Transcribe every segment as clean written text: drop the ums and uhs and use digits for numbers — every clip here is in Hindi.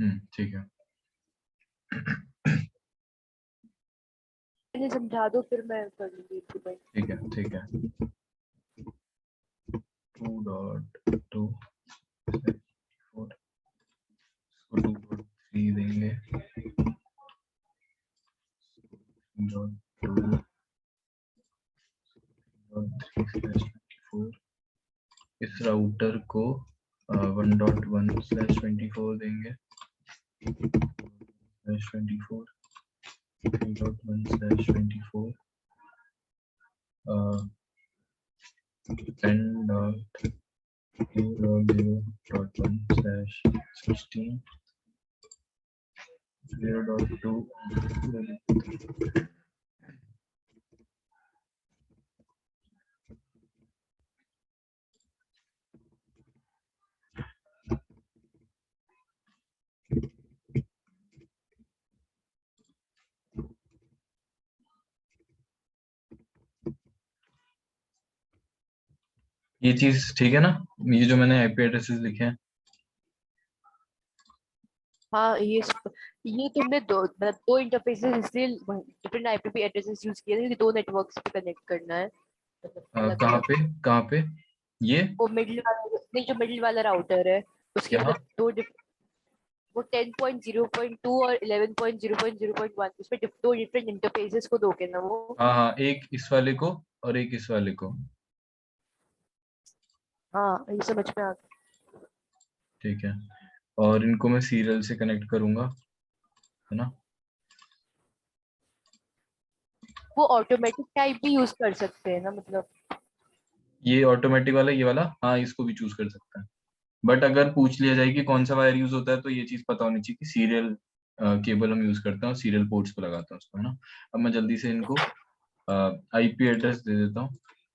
ठीक है। समझा दो फिर मैं कर लूंगी। ठीक है 2.2 2.3 देंगे, 2.3/24। इस राउटर को 1.1/24 देंगे, 3.1/24 10.2.1/16 0.2। ये चीज ठीक है ना, ये जो मैंने आईपी एड्रेसेस लिखे हैं। हाँ ये तुमने दो इंटरफेसेस इसलिए डिफरेंट आईपी एड्रेसेस यूज किए थे, दो नेटवर्क्स पे कनेक्ट करना है, अलग कहाँ अलग। पे कहाँ पे ये वो मिडिल वाला नहीं, जो मिडिल वाला राउटर है उसके यहाँ? अंदर वो 10.0.2 और 11.0.0.1 उसमें दो डिफरेंट इंटरफेसेस को दोगे ना वो। हाँ हाँ, एक इस वाले को और एक इस वाले को। हाँ ये समझ में आ गया। ठीक है, और इनको मैं सीरियल से कनेक्ट करूंगा, है ना? वो ऑटोमेटिक टाइप भी यूज कर सकते हैं ना, मतलब। ये ऑटोमेटिक वाला, ये वाला, हाँ इसको भी चूज कर सकता है। बट अगर पूछ लिया जाए कि कौन सा वायर यूज होता है, तो ये चीज पता होनी चाहिए कि सीरियल केबल हम यूज करते हैं और सीरियल पोर्ट्स पे लगाते हैं उसको, है ना? अब मैं जल्दी से इनको आईपी एड्रेस दे देता हूँ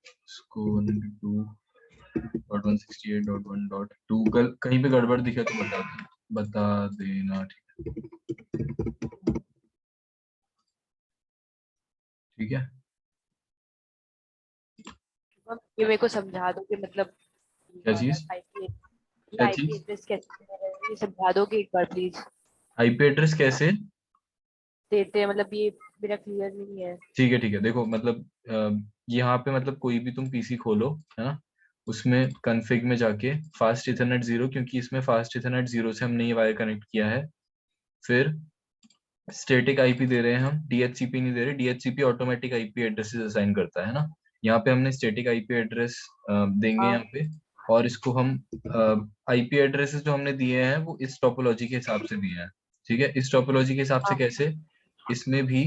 इसको। 192.168.1.2। कहीं पे गड़बड़ दिखे तो बता देना, ठीक है? ये मेरे को समझा दो कि मतलब क्या चीज? आईपी क्या आईपी चीज? एड्रेस कैसे है, ये समझा दो कि एक बार प्लीज। आईपी एड्रेस कैसे? देते हैं मतलब ये मेरा क्लियर नहीं है। ठीक है, देखो मतलब यहाँ पे मतलब कोई भी तुम पीसी खोलो, है ना? उसमें कॉन्फ़िग में जाके फास्ट इथरनेट 0, क्योंकि इसमें फास्ट इथरनेट 0 से हमने ये वायर कनेक्ट किया है। फिर स्टैटिक आईपी दे रहे हैं हम, डीएचसीपी नहीं दे रहे। DHCP automatic IP addresses assign करता है ना? यहाँ पे हमने स्टैटिक आईपी एड्रेस देंगे हाँ यहाँ पे। और इसको हम आईपी एड्रेसेस जो हमने दिए हैं वो इस टोपोलॉजी के हिसाब से दिए हैं। ठीक है, इस टोपोलॉजी के हिसाब से हाँ कैसे? इसमें भी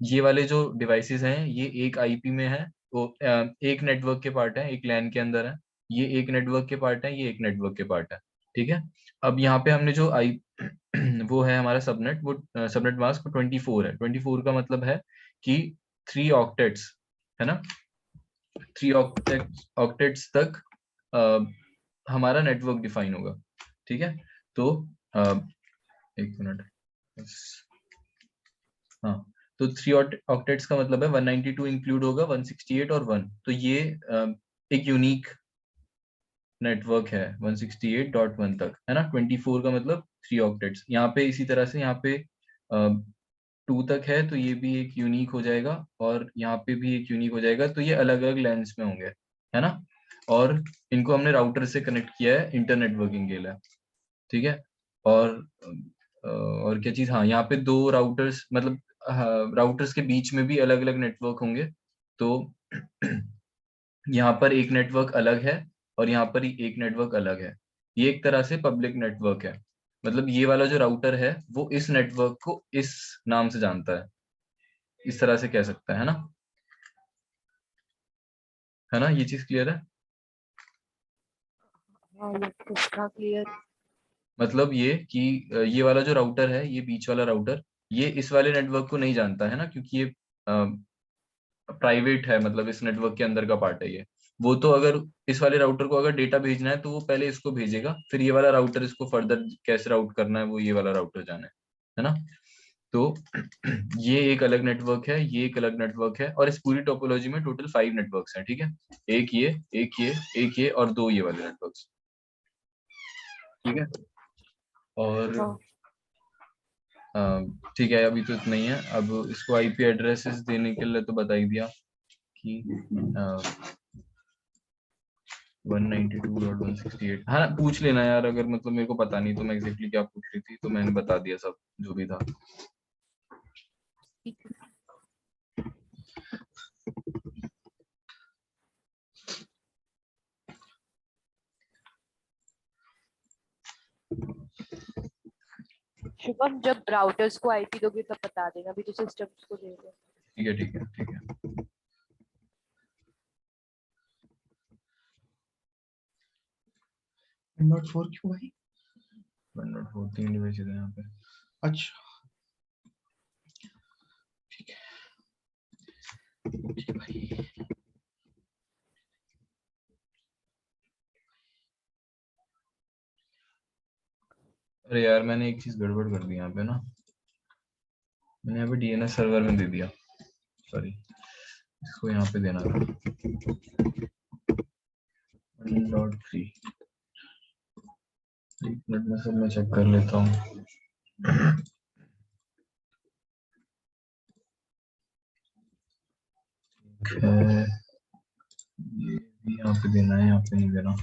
ये वाले जो डिवाइसेस हैं ये एक आईपी में है, वो एक नेटवर्क के पार्ट है, एक लैन के अंदर है। ये एक नेटवर्क के पार्ट है, ये एक नेटवर्क के पार्ट है। ठीक है, अब यहाँ पे हमने जो आई वो है हमारा सबनेट, वो सबनेट मास्क 24 है। 24 का मतलब है कि 3 ऑक्टेट्स, है ना? 3 ऑक्टेट्स तक हमारा नेटवर्क डिफाइन होगा। ठीक है, तो एक मिनट बस। हाँ, तो 3 ऑक्टेट्स का मतलब है 192 इंक्लूड होगा, 168 और 1, तो ये एक यूनिक नेटवर्क है 168.1 तक, है ना? 24 का मतलब 3 ऑक्टेट्स। यहाँ पे इसी तरह से यहाँ पे 2 तक है, तो ये भी एक यूनिक हो जाएगा, और यहाँ पे भी एक यूनिक हो जाएगा, तो ये अलग अलग लेंस में होंगे, है ना? और इनको हमने राउटर से कनेक्ट किया है इंटरनेट वर्किंग के लिए। ठीक है, और और क्या चीज, हाँ यहाँ पे 2 राउटर्स, मतलब राउटर्स के बीच में भी अलग अलग नेटवर्क होंगे। तो यहाँ पर एक नेटवर्क अलग है और यहाँ पर ही एक नेटवर्क अलग है। ये एक तरह से पब्लिक नेटवर्क है, मतलब ये वाला जो राउटर है वो इस नेटवर्क को इस नाम से जानता है, इस तरह से कह सकता है ना? है ना, ये चीज क्लियर है? हाँ ये तो क्लियर। मतलब ये कि ये वाला जो राउटर है, ये बीच वाला राउटर, ये इस वाले नेटवर्क को नहीं जानता है ना, क्योंकि ये प्राइवेट है, मतलब इस नेटवर्क के अंदर का पार्ट है ये। वो तो अगर इस वाले राउटर को अगर डेटा भेजना है तो वो पहले इसको भेजेगा, फिर ये वाला राउटर इसको फर्दर कैसे राउट करना है वो ये वाला राउटर जाने, है ना? तो ये एक अलग नेटवर्क है, ये एक अलग नेटवर्क है, और इस पूरी टोपोलॉजी में टोटल 5 नेटवर्क्स हैं। ठीक है, एक ये, एक ये, एक ये और 2 ये वाले नेटवर्क्स। ठीक है, और हाँ। ठीक है, अभी तो इतना ही है। अब इसको आईपी एड्रेसेस देने के लिए तो बता ही दिया कि 192.168। हाँ, पूछ लेना यार, अगर मतलब मेरे को पता नहीं तो मैं एग्जैक्टली क्या पूछ रही थी, तो मैंने बता दिया सब जो भी था। शुभम, जब राउटर्स को आईपी दोगे तब बता देना, अभी तो सिस्टम्स को दे दो। ठीक है ठीक है ठीक है। 104 क्यों भाई? 104 3 डिवाइसेस हैं यहाँ पे। अच्छा ठीक है भाई। अरे यार, मैंने एक चीज गड़बड़ कर दी यहाँ पे ना, मैंने यहाँ पे डीएनएस सर्वर में दे दिया, सॉरी, इसको यहाँ पे देना था 1.3। एक मिनट में सब मैं चेक कर लेता हूँ। ठीक है, ये भी यहाँ पे देना है, यहाँ पे नहीं देना।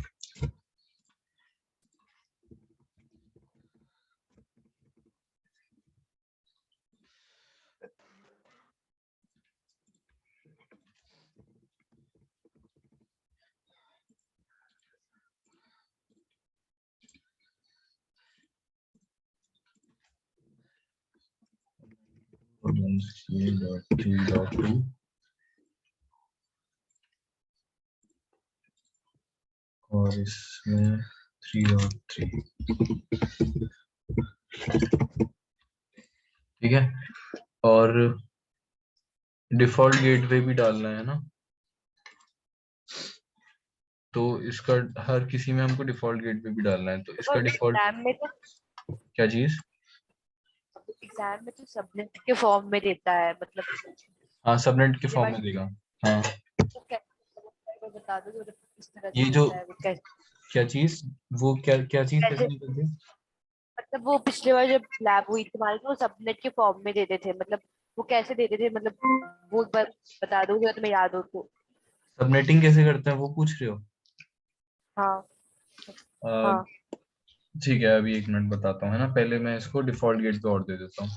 और 168.3.2 और इसमें 3.3। ठीक है, और डिफॉल्ट गेटवे भी डालना है ना, तो इसका हर किसी में हमको डिफॉल्ट गेटवे भी डालना है, तो इसका डिफॉल्ट एग्जाम में तो क्या चीज? सबनेट के फॉर्म में देता है, मतलब हाँ, सबनेट के पिछले फॉर्म बार में देगा। हाँ, तो कैसे बता दो, मतलब किस तरह से ये जो देता है वो कैसे। क्या चीज, वो क्या क्या चीज कैसे कैसे निकलती है? मतलब वो पिछले बार जब लैब हुई तुम्हारी तो वो सबनेट के फॉर्म में देते थे, मतलब वो कैसे देते थे, मतलब वो एक बार बता दो अगर तुम्हें याद हो तो। सबनेटिंग कैसे करते हैं वो पूछ रहे हो? हाँ। अ, हाँ। ठीक है, अभी एक मिनट बताता हूँ, है ना, पहले मैं इसको डिफॉल्ट गेट पे और दे देता हूँ।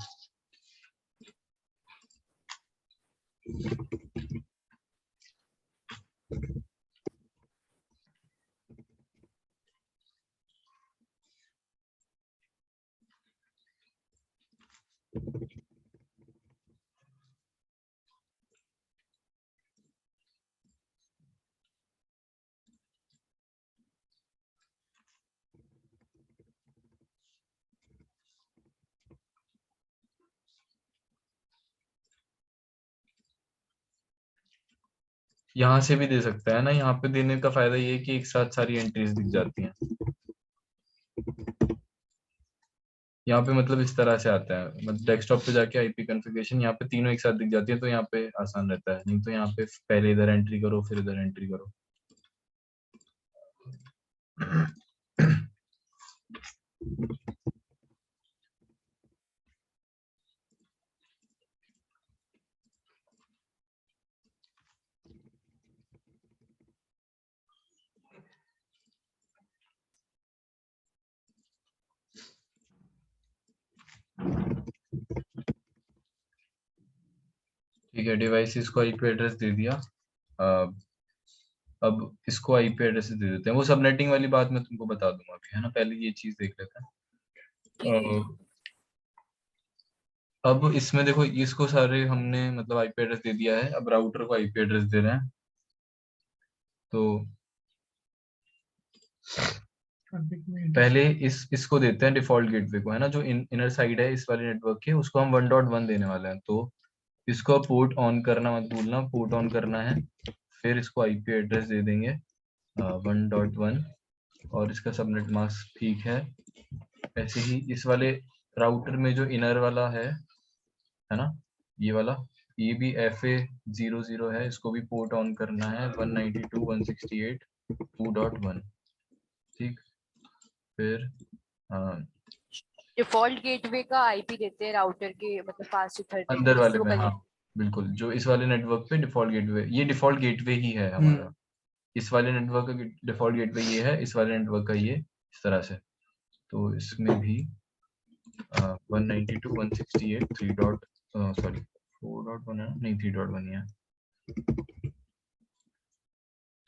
यहाँ से भी दे सकता है ना, यहाँ पे देने का फायदा ये है कि एक साथ सारी एंट्रीज दिख जाती हैं। यहाँ पे मतलब इस तरह से आता है, मतलब डेस्कटॉप पे जाके आईपी कॉन्फ़िगरेशन, यहाँ पे तीनों एक साथ दिख जाती है, तो यहाँ पे आसान रहता है, नहीं तो यहाँ पे पहले इधर एंट्री करो फिर इधर एंट्री करो। ठीक है, डिवाइसेस को आईपी एड्रेस दे दिया। अब इसको आईपी एड्रेस दे देते हैं, वो सबनेटिंग वाली बात मैं तुमको बता दूंगा अभी, है ना, पहले ये चीज देख लेते हैं। अब इसमें देखो, इसको सारे हमने मतलब आईपी एड्रेस दे दिया है, अब राउटर को आईपी एड्रेस दे रहे हैं। तो पहले इसको देते हैं डिफॉल्ट गेटवे को, है ना, जो इनर साइड है इस वाले नेटवर्क के, उसको हम 1.1 देने वाले हैं। तो इसको पोर्ट ऑन करना मत भूलना, पोर्ट ऑन करना है, फिर इसको आईपी एड्रेस दे देंगे 1.1, और इसका सबनेट मास्क ठीक है। ऐसे ही इस वाले राउटर में जो इनर वाला है ना, ये वाला, ये भी FA00 है, इसको भी पोर्ट ऑन करना है 192.168.2.1। ठीक, फिर डिफॉल्ट गेटवे का आईपी देते हैं राउटर के मतलब पास टू थर्ड अंदर नेटवर्क वाले जिससे वो में, हाँ कनेक्ट। बिल्कुल, जो इस वाले नेटवर्क पे डिफॉल्ट गेटवे, ये डिफॉल्ट गेटवे ही है हमारा। इस वाले नेटवर्क का डिफॉल्ट गेटवे ये है, इस वाले नेटवर्क का ये इस तरह से। तो इसमें भी 192.168 3 डॉट सॉरी 4.1 है, नहीं 3.1 ही है।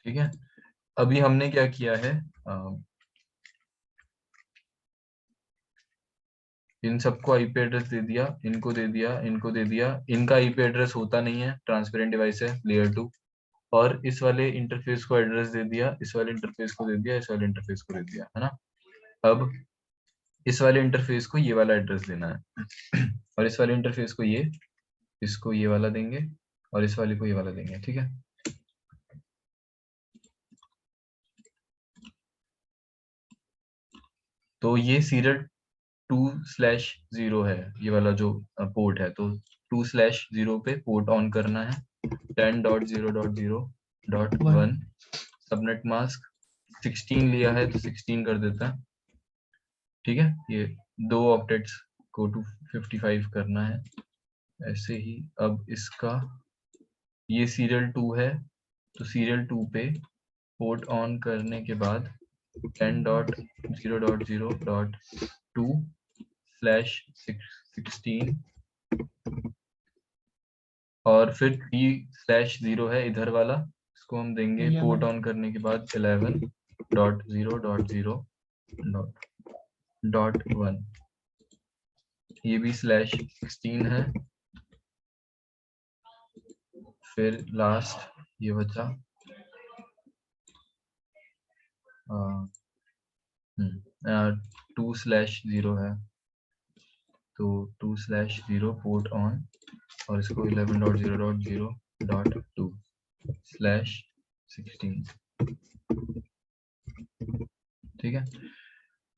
ठीक है, अभी हमने क्या किया है, इन सबको आईपी एड्रेस दे दिया, इनको दे दिया, इनको दे दिया। इनका आईपी एड्रेस होता नहीं है, ट्रांसपेरेंट डिवाइस है लेयर 2। और इस वाले इंटरफेस को एड्रेस दे दिया, इस वाले इंटरफेस को दे दिया, इस वाले इंटरफेस को दे दिया, है ना। अब इस वाले इंटरफेस को ये वाला एड्रेस देना है और इस वाले इंटरफेस को ये, इसको ये वाला देंगे और इस वाले को ये वाला देंगे। ठीक है, तो ये सीरियल 2/0 है, ये वाला जो पोर्ट है। तो 2/0 पे पोर्ट ऑन करना है, 10.0.0.1 सबनेट मास्क 16 लिया है तो 16 कर देता है। ठीक है, ये 2 ऑक्टेट्स को 255 करना है। ऐसे ही अब इसका, ये सीरियल 2 है तो सीरियल 2 पे पोर्ट ऑन करने के बाद 10.0.0.2/16 और फिर 3/0 है इधर वाला, इसको हम देंगे पोर्ट ऑन करने के बाद 11.0.0.1। ये भी /16 है। फिर लास्ट ये बचा 2/0 है, तो 2/0 पोर्ट ऑन और इसको 11.0.0.2/16। ठीक है,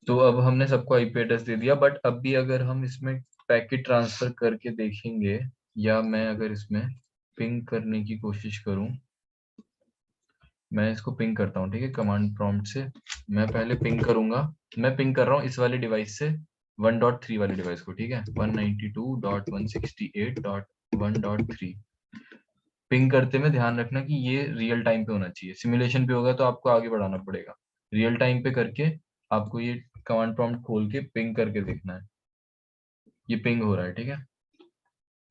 तो अब हमने सबको आईपी एड्रेस दे दिया। बट अब भी अगर हम इसमें पैकेट ट्रांसफर करके देखेंगे, या मैं अगर इसमें पिंग करने की कोशिश करूं, मैं इसको पिंग करता हूं। ठीक है, कमांड प्रॉम्प्ट से मैं पहले पिंग करूंगा। मैं पिंग कर रहा हूं इस वाले डिवाइस से 1.3 वाले डिवाइस को। ठीक है, 192.168.1.3 पिंग करते में ध्यान रखना कि ये रियल टाइम पे होना चाहिए। सिमुलेशन पे होगा तो आपको आगे बढ़ाना पड़ेगा। रियल टाइम पे करके आपको ये कमांड प्रॉम्प्ट खोल के पिंग करके देखना है। ये पिंग हो रहा है, ठीक है,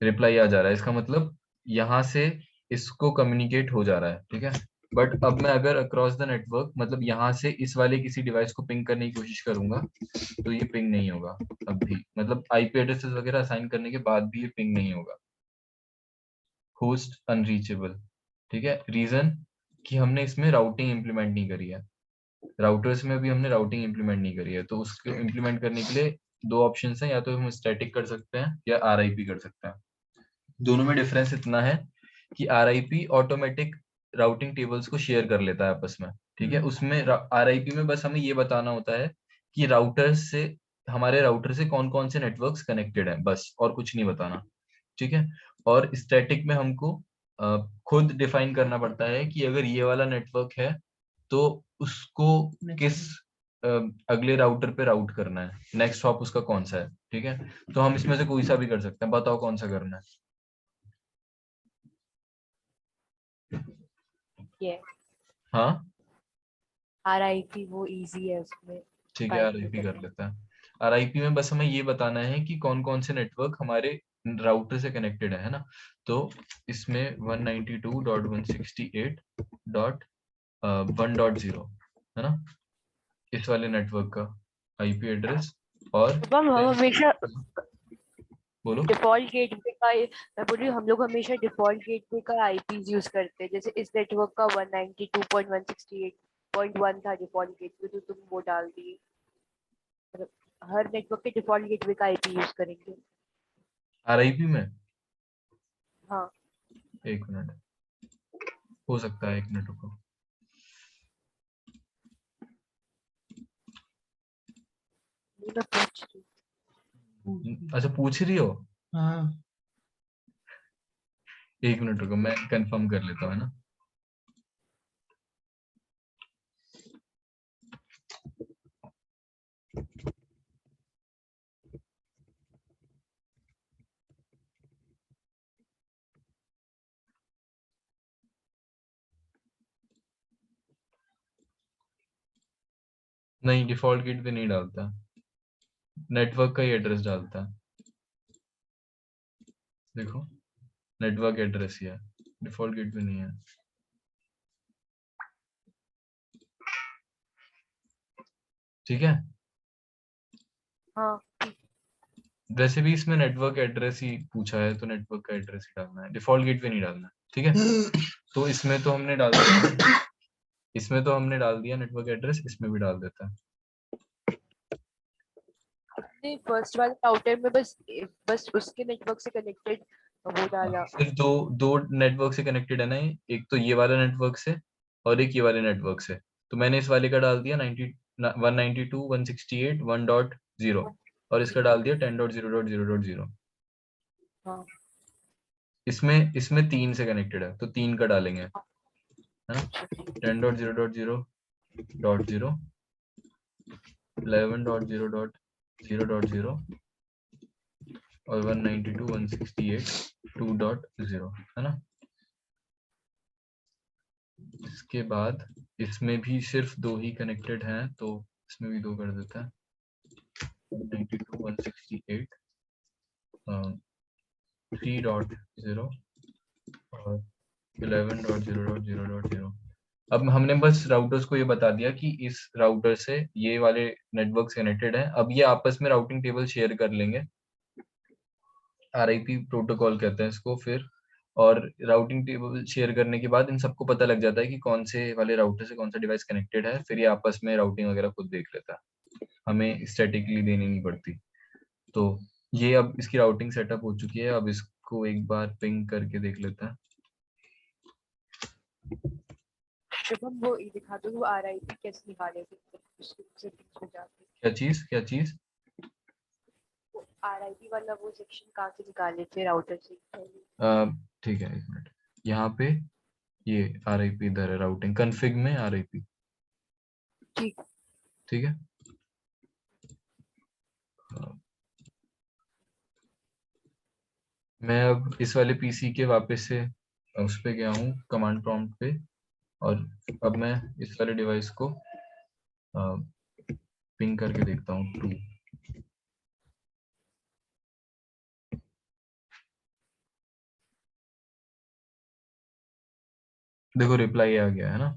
रिप्लाई आ जा रहा है, इसका मतलब यहाँ से इसको कम्युनिकेट हो जा रहा है। ठीक है, बट अब मैं अगर अक्रॉस द नेटवर्क, मतलब यहाँ से इस वाले किसी डिवाइस को पिंग करने की कोशिश करूंगा तो ये पिंग नहीं होगा अब भी, मतलब आईपी एड्रेसेस वगैरह असाइन करने के बाद भी ये पिंग नहीं होगा। Host unreachable. ठीक है, रीजन कि हमने इसमें राउटिंग इंप्लीमेंट नहीं करी है, राउटर्स में भी हमने राउटिंग इंप्लीमेंट नहीं करी है। तो उसको इंप्लीमेंट करने के लिए 2 ऑप्शंस हैं, या तो हम स्टैटिक कर सकते हैं या आरआईपी कर सकते हैं। दोनों में डिफरेंस इतना है कि आरआईपी ऑटोमेटिक राउटिंग टेबल्स को शेयर कर लेता है आपस में। ठीक है, उसमें आरआईपी में बस हमें ये बताना होता है कि राउटर से, हमारे राउटर से कौन कौन से नेटवर्क्स कनेक्टेड हैं, बस, और कुछ नहीं बताना। ठीक है, और स्टैटिक में हमको खुद डिफाइन करना पड़ता है कि अगर ये वाला नेटवर्क है तो उसको किस अ, अगले राउटर पे राउट करना है, नेक्स्ट हॉप उसका कौन सा है। ठीक है, तो हम इसमें से कोई सा भी कर सकते हैं, बताओ कौन सा करना है। ये हाँ आरआईपी वो इजी है उसमें ठीक है, फाइंड आरआईपी कर करना। लेता है। आरआईपी में बस हमें ये बताना है कि कौन कौन से नेटवर्क हमारे राउटर से कनेक्टेड है ना। तो इसमें 192.168.1.0 है ना, इस वाले नेटवर्क का आईपी एड्रेस। और तो हम हमेशा बोलो। डिफॉल्ट गेटवे का मैं बोल रही हूँ हम लोग हमेशा डिफॉल्ट गेटवे का आईपी यूज करते हैं। जैसे इस नेटवर्क का 192.168.1 था डिफॉल्ट गेटवे, तो तुम वो डाल दिए। मतलब हर नेटवर्क के डिफॉल्ट गेटवे का आईपी यूज करेंगे। आरआईपी में हाँ, एक मिनट, हो सकता है, एक मिनट रुको। ये मैं पूछ रही अच्छा पूछ रही हो, हाँ एक मिनट रुको, मैं कंफर्म कर लेता हूँ, है ना। नहीं, डिफॉल्ट गेटवे नहीं डालता, नेटवर्क का ही एड्रेस डालता है। देखो, नेटवर्क एड्रेस ही है, डिफॉल्ट गेटवे नहीं है। ठीक है, हाँ वैसे भी इसमें नेटवर्क एड्रेस ही पूछा है, तो नेटवर्क का एड्रेस ही डालना है, डिफॉल्ट गेटवे नहीं डालना है। ठीक है, तो इसमें तो हमने डाल दिया, इसमें तो हमने डाल दिया नेटवर्क एड्रेस, इसमें भी डाल देता है। नहीं, फर्स्ट वाले राउटर में बस उसके नेटवर्क से कनेक्टेड वो डाला। सिर्फ दो दो नेटवर्क से कनेक्टेड है ना ये, एक तो ये वाला नेटवर्क से और एक ये वाले नेटवर्क से। तो मैंने इस वाले का डाल दिया 192.168.1.0 और इसका डाल दिया 10.0.0.0। हाँ इसमें इसमें 3 से कनेक्टेड है, तो 3 का डालेंगे, है ना। 10.0.0.0, 11.0.0.0 और 192.168.2.0, है ना। इसके बाद इसमें भी सिर्फ 2 ही कनेक्टेड हैं, तो इसमें भी 2 कर देता है। 192.168 3.0 और 11.0.0.0। अब हमने बस राउटर्स को ये बता दिया कि इस राउटर से ये वाले नेटवर्क कनेक्टेड है। अब ये आपस में राउटिंग टेबल शेयर कर लेंगे, RIP प्रोटोकॉल कहते हैं इसको फिर। और राउटिंग टेबल शेयर करने के बाद इन सबको पता लग जाता है कि कौन से वाले राउटर से कौन सा डिवाइस कनेक्टेड है, फिर ये आपस में राउटिंग वगैरह खुद देख लेता है, हमें स्टैटिकली देनी नहीं पड़ती। तो ये अब इसकी राउटिंग सेटअप हो चुकी है। अब इसको एक बार पिंग करके देख लेता है। शुभम वो ये दिखा दो, वो RIP कैसे निकाले थे उसके सेटिंग्स में जाके। क्या चीज, क्या चीज? वो RIP वाला वो सेक्शन कहाँ से निकाले थे राउटर से? ठीक है, एक मिनट। यहाँ पे ये RIP इधर है, राउटिंग कन्फिग में RIP। ठीक। ठीक है, मैं अब इस वाले पीसी के वापस से उस पे गया हूँ कमांड प्रॉम्प्ट पे, और अब मैं इस वाले डिवाइस को पिंग करके देखता हूँ 2। देखो रिप्लाई आ गया है ना,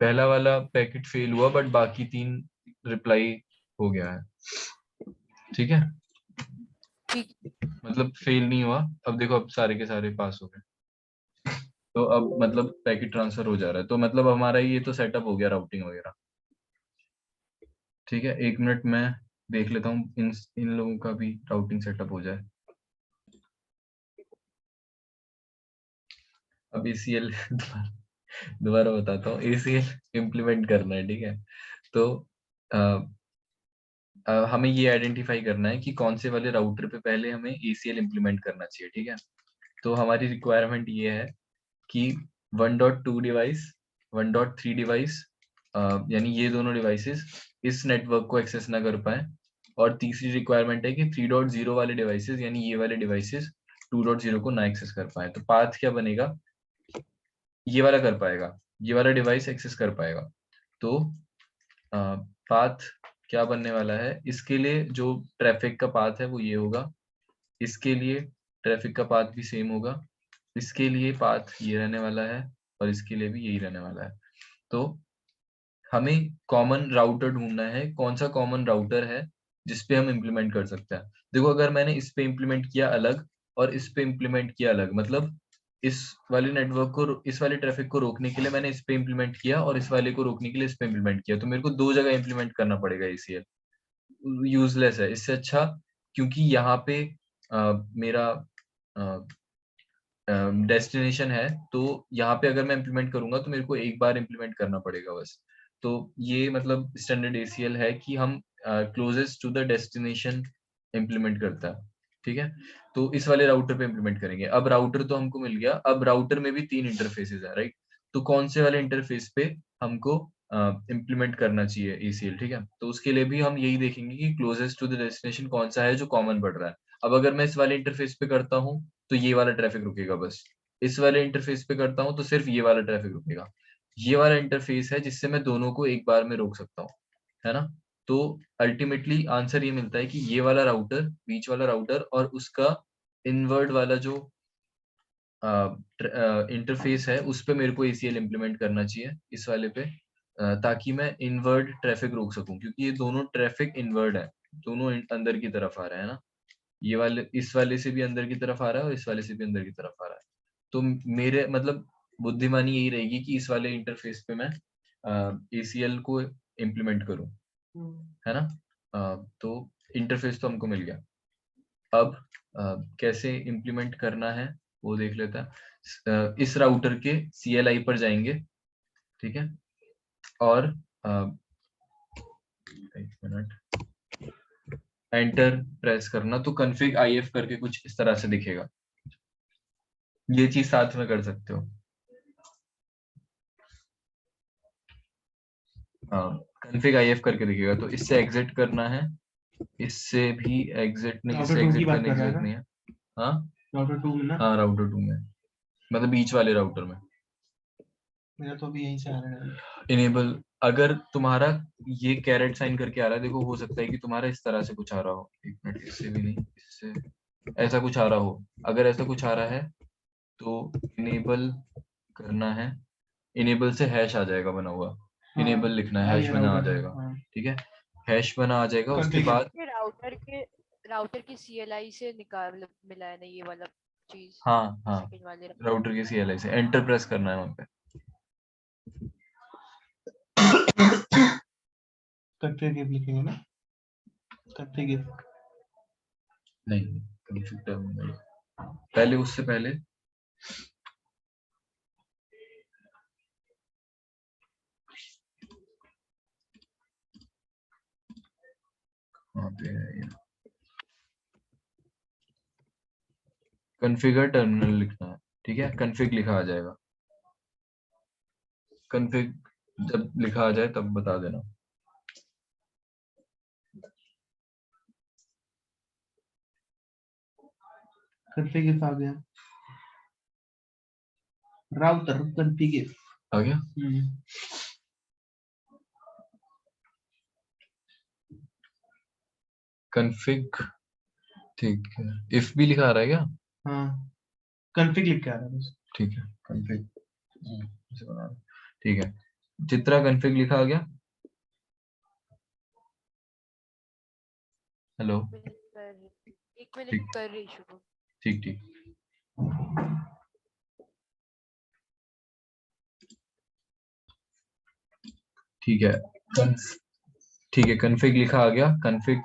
पहला वाला पैकेट फेल हुआ बट बाकी 3 रिप्लाई हो गया है। ठीक है, ठीक। मतलब फेल नहीं हुआ। अब देखो, अब सारे के सारे पास हो गए, तो अब मतलब पैकेट ट्रांसफर हो जा रहा है, तो मतलब हमारा ये तो सेटअप हो गया राउटिंग वगैरह। ठीक है, 1 मिनट मैं देख लेता हूँ इन इन लोगों का भी राउटिंग सेटअप हो जाए। अब ACL दोबारा बताता हूँ, ACL इम्प्लीमेंट करना है। ठीक है, तो हमें ये आइडेंटिफाई करना है कि कौन से वाले राउटर पे पहले हमें ACL इम्प्लीमेंट करना चाहिए। ठीक है, तो हमारी रिक्वायरमेंट ये है कि 1.2 डिवाइस, 1.3 डिवाइस, यानी ये दोनों डिवाइसेस इस नेटवर्क को एक्सेस ना कर पाए। और तीसरी रिक्वायरमेंट है कि 3.0 वाले डिवाइसेस, यानी ये वाले डिवाइसेस 2.0 को ना एक्सेस कर पाए। तो पाथ क्या बनेगा, ये वाला कर पाएगा, ये वाला डिवाइस एक्सेस कर पाएगा। तो पाथ क्या बनने वाला है, इसके लिए जो ट्रैफिक का पाथ है वो ये होगा, इसके लिए ट्रैफिक का पाथ भी सेम होगा, इसके लिए पाथ ये रहने वाला है और इसके लिए भी यही रहने वाला है। तो हमें कॉमन राउटर ढूंढना है, कौन सा कॉमन राउटर है जिसपे हम इम्प्लीमेंट कर सकते हैं। देखो, अगर मैंने इस पे इम्प्लीमेंट किया अलग और इस पे इम्प्लीमेंट किया अलग, मतलब इस वाले नेटवर्क को, इस वाले ट्रैफिक को रोकने के लिए मैंने इस पे इम्प्लीमेंट किया और इस वाले को रोकने के लिए इस पे इम्प्लीमेंट किया, तो मेरे को 2 जगह इम्प्लीमेंट करना पड़ेगा ACL। यूजलेस है इससे अच्छा, क्योंकि यहाँ पे मेरा डेस्टिनेशन है, तो यहाँ पे अगर मैं इम्प्लीमेंट करूंगा तो मेरे को एक बार इम्प्लीमेंट करना पड़ेगा बस। तो ये मतलब स्टैंडर्ड ACL है कि हम closest to the destination implement करता है। ठीक है, तो इस वाले राउटर पे इम्प्लीमेंट करेंगे। अब राउटर तो हमको मिल गया, अब राउटर में भी 3 इंटरफेसेस है, राइट। तो कौन से वाले इंटरफेस पे हमको इम्प्लीमेंट करना चाहिए ACL। ठीक है, तो उसके लिए भी हम यही देखेंगे कि क्लोजेस्ट टू द डेस्टिनेशन कौन सा है जो कॉमन पड़ रहा है। अब अगर मैं इस वाले इंटरफेस पे करता हूँ तो ये वाला ट्रैफिक रुकेगा बस, इस वाले इंटरफेस पे करता हूँ तो सिर्फ ये वाला ट्रैफिक रुकेगा। ये वाला इंटरफेस है जिससे मैं दोनों को एक बार में रोक सकता हूँ, है ना। तो अल्टीमेटली आंसर ये मिलता है कि ये वाला राउटर, बीच वाला राउटर और उसका इनवर्ड वाला जो इंटरफेस है उस पे मेरे को ACL इम्प्लीमेंट करना चाहिए इस वाले पे, ताकि मैं इनवर्ड ट्रैफिक रोक सकूं, क्योंकि ये दोनों ट्रैफिक इनवर्ड है, दोनों अंदर की तरफ आ रहे हैं ना, ये वाले इस वाले से भी अंदर की तरफ आ रहा है और इस वाले से भी अंदर की तरफ आ रहा है। तो मेरे मतलब बुद्धिमानी यही रहेगी कि इस वाले इंटरफेस पे मैं ACL को इम्प्लीमेंट करूं, है ना। तो इंटरफेस तो हमको मिल गया। अब कैसे इम्प्लीमेंट करना है वो देख लेता है। इस राउटर के CLI पर जाएंगे, ठीक है, और एक मिनट, एंटर प्रेस करना, तो config IF करके कुछ इस तरह से दिखेगा। ये चीज साथ में कर सकते हो। config IF करके दिखेगा, तो इससे एग्जिट करना है, इससे भी एग्जिट नहीं, इससे एग्जिट करने की जरूरत नहीं है। हाँ राउटर 2 में ना, हाँ राउटर 2 में, मतलब बीच वाले राउटर में। मेरा तो अभी यहीं से आ रहा है इनेबल। अगर तुम्हारा ये कैरेट साइन करके आ रहा है, देखो हो सकता है कि तुम्हारा इस तरह से कुछ आ रहा हो, एक मिनट, इससे भी नहीं, इससे ऐसा कुछ आ रहा हो। अगर ऐसा कुछ आ रहा है तो इनेबल करना है, इनेबल से हैश आ जाएगा बना हुआ, इनेबल लिखना है, हैश बना आ जाएगा, ठीक है, हैश बना आ जाएगा। उसके बाद राउटर की CLI से निकाल मिला है ना ये वाला चीज। हाँ हाँ, सेकंड वाले राउटर की CLI से एंटर प्रेस करना है वहां पे। config लिखेंगे ना, config नहीं, config terminal पहले, उससे पहले वहां पे है कॉन्फ़िगर टर्मिनल लिखना है, ठीक है, config लिखा आ जाएगा। config जब लिखा आ जाए तब बता देना। config आ गया, राउटर config आ गया। config, ठीक है, if भी लिखा आ रहा है क्या? हाँ, config लिख के आ रहा है बस, ठीक है, config ऐसे बना रहा है। ठीक है, चित्रा config लिखा आ गया। हेलो, एक मिनट ठीक कर रही शुरू। ठीक ठीक, ठीक है, ठीक है, config लिखा आ गया। config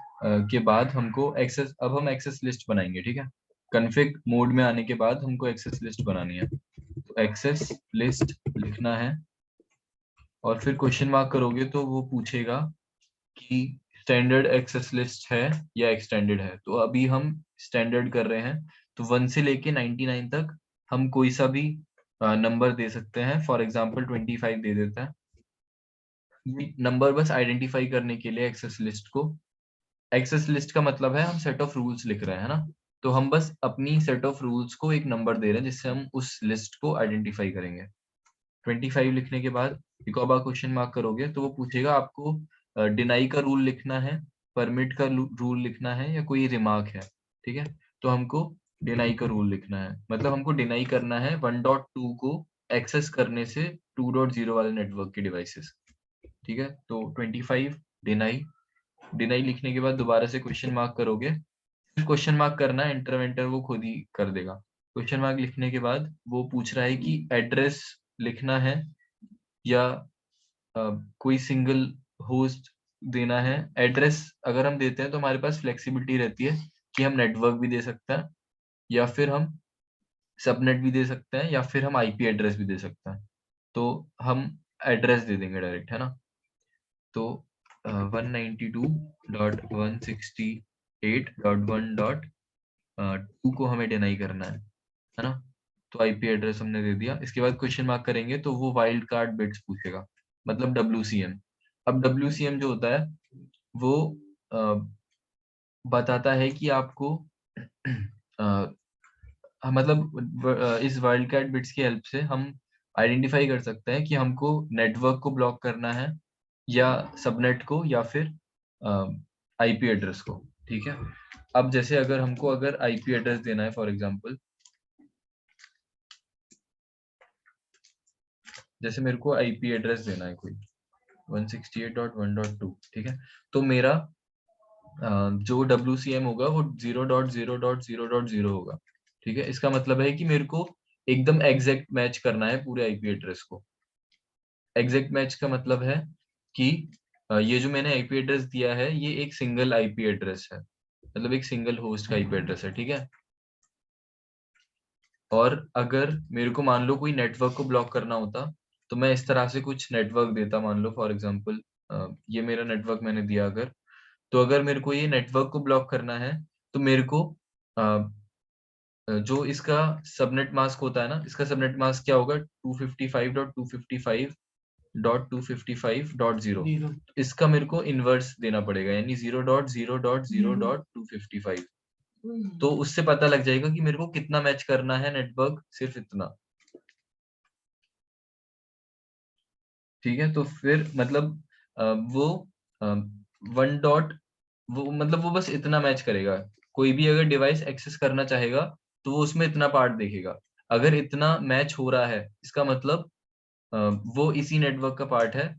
के बाद हमको एक्सेस, अब हम एक्सेस लिस्ट बनाएंगे, ठीक है। config मोड में आने के बाद हमको एक्सेस लिस्ट बनानी है, तो एक्सेस लिस्ट लिखना है और फिर क्वेश्चन मार्क करोगे तो वो पूछेगा कि स्टैंडर्ड एक्सेस लिस्ट है या एक्सटेंडेड है। तो अभी हम स्टैंडर्ड कर रहे हैं, तो 1 से लेके 99 तक हम कोई सा भी नंबर दे सकते हैं। फॉर एग्जांपल 25 दे देता है। ये नंबर बस आइडेंटिफाई करने के लिए एक्सेस लिस्ट को, एक्सेस लिस्ट का मतलब है हम सेट ऑफ रूल्स लिख रहे हैं ना, तो हम बस अपनी सेट ऑफ रूल्स को एक नंबर दे रहे हैं जिससे हम उस लिस्ट को आइडेंटिफाई करेंगे। 25 लिखने के बाद एक और बार क्वेश्चन मार्क करोगे तो वो पूछेगा आपको डिनाई का रूल लिखना है, परमिट का रूल लिखना है या कोई रिमार्क है, ठीक है। तो हमको डिनाई का रूल लिखना है, मतलब हमको डिनाई करना है 1.2 को एक्सेस करने से 2.0 वाले नेटवर्क के डिवाइसेस, ठीक है। तो 25 डिनाई, डिनाई लिखने के बाद दोबारा से क्वेश्चन मार्क करोगे, फिर क्वेश्चन मार्क करना है, एंटर वेंटर वो खुद ही कर देगा। क्वेश्चन मार्क लिखने के बाद वो पूछ रहा है कि एड्रेस लिखना है या कोई सिंगल होस्ट देना है। एड्रेस अगर हम देते हैं तो हमारे पास फ्लेक्सिबिलिटी रहती है कि हम नेटवर्क भी दे सकते हैं या फिर हम सबनेट भी दे सकते हैं या फिर हम IP एड्रेस भी दे सकते हैं। तो हम एड्रेस दे देंगे डायरेक्ट, है ना। तो 192.168.1.2 को हमें डिनाई करना है ना। तो IP एड्रेस हमने दे दिया। इसके बाद क्वेश्चन मार्क करेंगे तो वो वाइल्ड कार्ड बिट्स पूछेगा, मतलब WCM। अब WCM जो होता है वो बताता है कि आपको इस वाइल्ड कार्ड बिट्स की हेल्प से हम आइडेंटिफाई कर सकते हैं कि हमको नेटवर्क को ब्लॉक करना है या सबनेट को या फिर आईपी एड्रेस को, ठीक है। अब जैसे अगर हमको अगर आईपी एड्रेस देना है, फॉर एग्जांपल जैसे मेरे को आईपी एड्रेस देना है कोई 168.1.2, ठीक है। तो मेरा जो WCM होगा वो 0.0.0.0 होगा, ठीक है। इसका मतलब है कि मेरे को एकदम एग्जैक्ट मैच करना है पूरे आईपी एड्रेस को। एग्जैक्ट मैच का मतलब है कि ये जो मैंने आईपी एड्रेस दिया है ये एक सिंगल आईपी एड्रेस है, मतलब एक सिंगल होस्ट का आईपी एड्रेस है, ठीक है। और अगर मेरे को मान लो कोई नेटवर्क को ब्लॉक करना होता तो मैं इस तरह से कुछ नेटवर्क देता, मान लो फॉर एग्जांपल ये मेरा नेटवर्क मैंने दिया अगर, तो अगर मेरे को ये नेटवर्क को ब्लॉक करना है तो मेरे को जो इसका सबनेट मास्क होता है ना, इसका सबनेट मास्क क्या होगा 255.255.255.0। इसका मेरे को इनवर्स देना पड़ेगा, यानी 0.0.0.255। तो उससे पता लग जाएगा कि मेरे को कितना मैच करना है नेटवर्क, सिर्फ इतना, ठीक है। तो फिर मतलब वो वन डॉट वो मतलब वो बस इतना मैच करेगा। कोई भी अगर डिवाइस एक्सेस करना चाहेगा तो वो उसमें इतना पार्ट देखेगा। अगर इतना मैच हो रहा है इसका मतलब वो इसी नेटवर्क का पार्ट है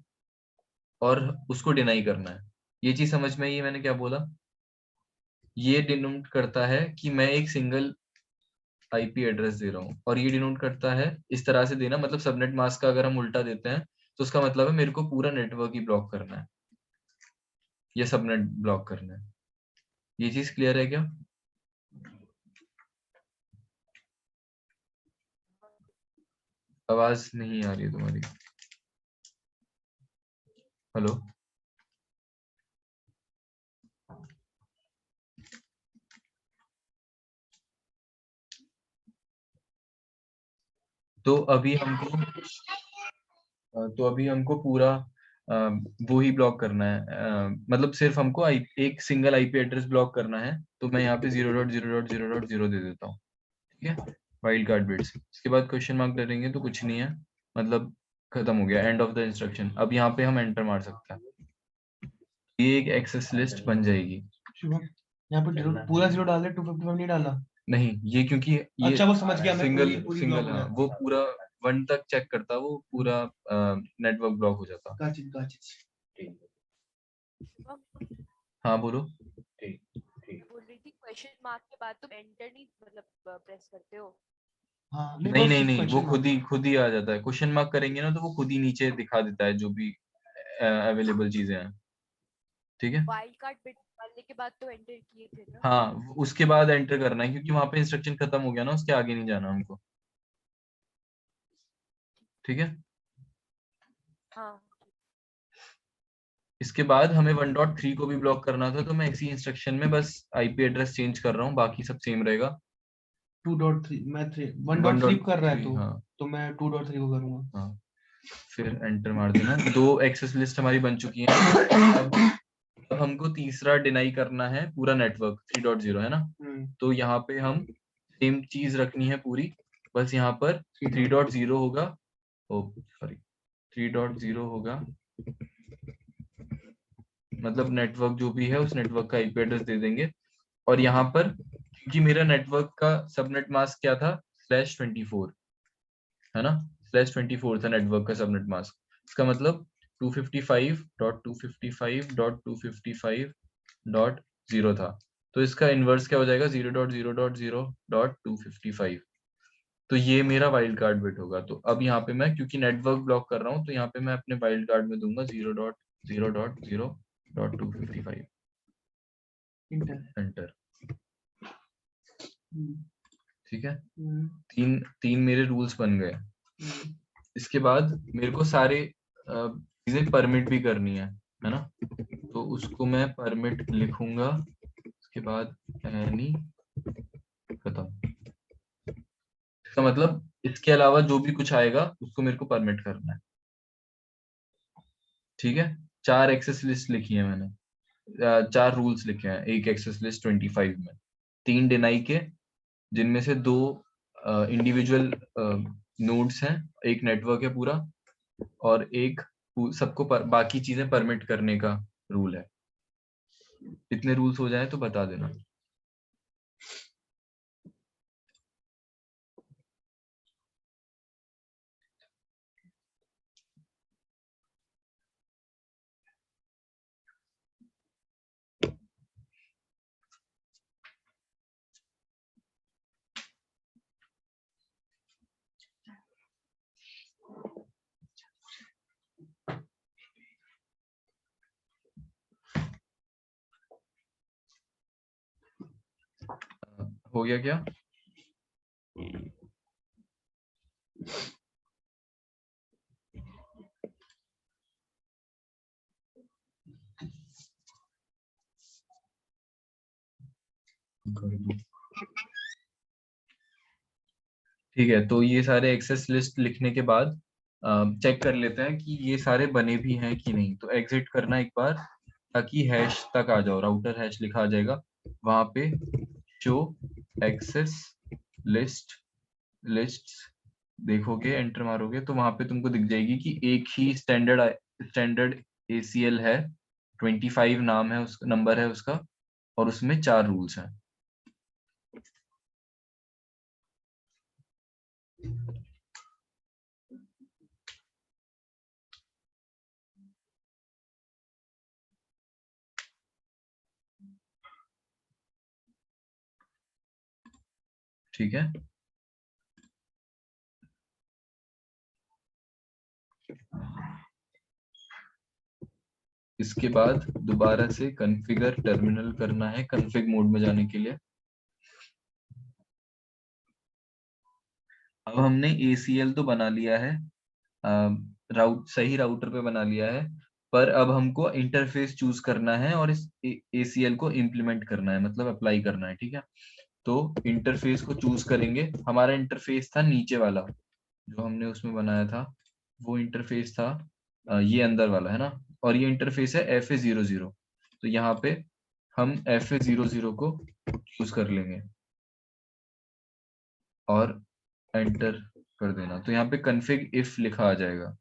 और उसको डिनाई करना है। ये चीज समझ में आई है मैंने क्या बोला? ये डिनोट करता है कि मैं एक सिंगल आईपी एड्रेस दे रहा हूँ, और ये डिनोट करता है इस तरह से देना, मतलब सबनेट मास्क का अगर हम उल्टा देते हैं तो उसका मतलब है मेरे को पूरा नेटवर्क ही ब्लॉक करना है, ये सबनेट ब्लॉक करना है। ये चीज क्लियर है क्या? आवाज नहीं आ रही है तुम्हारी। हेलो? तो अभी हमको पूरा वो ही ब्लॉक करना है, मतलब सिर्फ हमको एक सिंगल आईपी एड्रेस ब्लॉक करना है। तो मैं यहाँ पे 0.0.0.0 दे देता हूँ, ठीक है, वाइल्ड कार्ड बिट्स। इसके बाद क्वेश्चन मार्क डालेंगे तो कुछ नहीं है, मतलब खत्म हो गया, एंड ऑफ द इंस्ट्रक्शन। अब यहाँ पे हम एंटर मार सकते हैं, ये एक एक्सेस लिस्ट बन जाएगी। शुभम, यहाँ पर पूरा 0 डाल दे, 255 नहीं डाला। नहीं, ये क्योंकि ये अच्छा, वो समझ गया मैं, सिंगल पूरी सिंगल block हो जाती। वो पूरा 1 तक चेक करता, वो पूरा नेटवर्क ब्लॉक हो जाता। गाचित। हाँ बोलो। बोल रही थी क्वेश्चन मार्क के बाद तुम एंटर नहीं मतलब प्रेस करते हो? हाँ, नहीं बस नहीं सिर्फ नहीं, वो question mark। खुद ही आ जाता है। क्वेश्चन मार्क करेंगे ना तो वो खुद ही नीचे दिखा देता है जो भी अवेलेबल चीजें हैं, ठीक है। वाइल्ड कार्ड बिट डालने के बाद तो एंटर किए थे ना? हाँ, उसके बाद एंटर करना है क्योंकि वहां पे इंस्ट्रक्शन खत्म हो गया ना, उसके आगे नहीं जाना हमको, ठीक है। हाँ। इसके बाद हमें 1.3 को भी ब्लॉक करना था, तो मैं इसी इंस्ट्रक्शन में बस आईपी एड्रेस चेंज कर रहा हूँ, बाकी सब सेम रहेगा। 2.3 मैं 1.3 कर रहा है 1.3, हाँ तो मैं 2.3 को करूंगा। हाँ। फिर एंटर मार देना। 2 एक्सेस लिस्ट हमारी बन चुकी है। अब हमको तीसरा डिनाई करना है पूरा नेटवर्क 3.0, है ना। तो यहाँ पे हम सेम चीज रखनी है पूरी, बस यहाँ पर 3.0 होगा, ओ सॉरी 3.0 होगा, मतलब नेटवर्क जो भी है उस नेटवर्क का आईपी एड्रेस दे देंगे। और यहाँ पर क्योंकि मेरा नेटवर्क का सबनेट मास्क क्या था /24, है ना, /24 था नेटवर्क का सबनेट मास्क। इसका मतलब 255.255.255.0 था। तो इसका इनवर्स क्या हो जाएगा 0.0.0.255। तो ये मेरा वाइल्ड कार्ड बिट होगा। तो अब यहाँ पे मैं क्योंकि नेटवर्क ब्लॉक कर रहा हूँ तो यहाँ पे मैं अपने वाइल्ड कार्ड में दूंगा 0.0.0.255, एंटर, ठीक है। तीन मेरे रूल्स बन गए। इसके बाद मेरे को सारे चीजें परमिट भी करनी है ना। तो उसको मैं परमिट लिखूंगा, उसके बाद एनी, खत्म। इसका मतलब इसके अलावा जो भी कुछ आएगा उसको मेरे को परमिट करना है, ठीक है। 4 एक्सेस लिस्ट लिखी है मैंने, 4 रूल्स लिखे हैं एक एक्सेस लिस्ट 25 में। 3 डिनाई के, जिनमें से 2 इंडिविजुअल नोड्स हैं, एक नेटवर्क है पूरा, और एक सबको बाकी चीजें परमिट करने का रूल है। इतने रूल्स हो जाए तो बता देना। हो गया क्या? ठीक है, तो ये सारे एक्सेस लिस्ट लिखने के बाद चेक कर लेते हैं कि ये सारे बने भी हैं कि नहीं। तो एग्जिट करना एक बार, ताकि हैश तक आ जाओ, राउटर हैश लिखा आ जाएगा वहां पे। शो एक्सेस लिस्ट देखोगे, एंटर मारोगे तो वहां पे तुमको दिख जाएगी कि एक ही स्टैंडर्ड ACL है, 25 नाम है, उसका नंबर है उसका, और उसमें 4 रूल्स हैं। ठीक है, इसके बाद दोबारा से कॉन्फ़िगर टर्मिनल करना है कॉन्फ़िग मोड में जाने के लिए। अब हमने ACL तो बना लिया है, सही राउटर पे बना लिया है, पर अब हमको इंटरफेस चूज करना है और इस ACL को इम्प्लीमेंट करना है, मतलब अप्लाई करना है। ठीक है, तो इंटरफेस को चूज करेंगे। हमारा इंटरफेस था नीचे वाला जो हमने उसमें बनाया था, वो इंटरफेस था ये अंदर वाला है ना, और ये इंटरफेस है FA00। तो यहाँ पे हम FA00 को चूज कर लेंगे और एंटर कर देना। तो यहाँ पे config if लिखा आ जाएगा।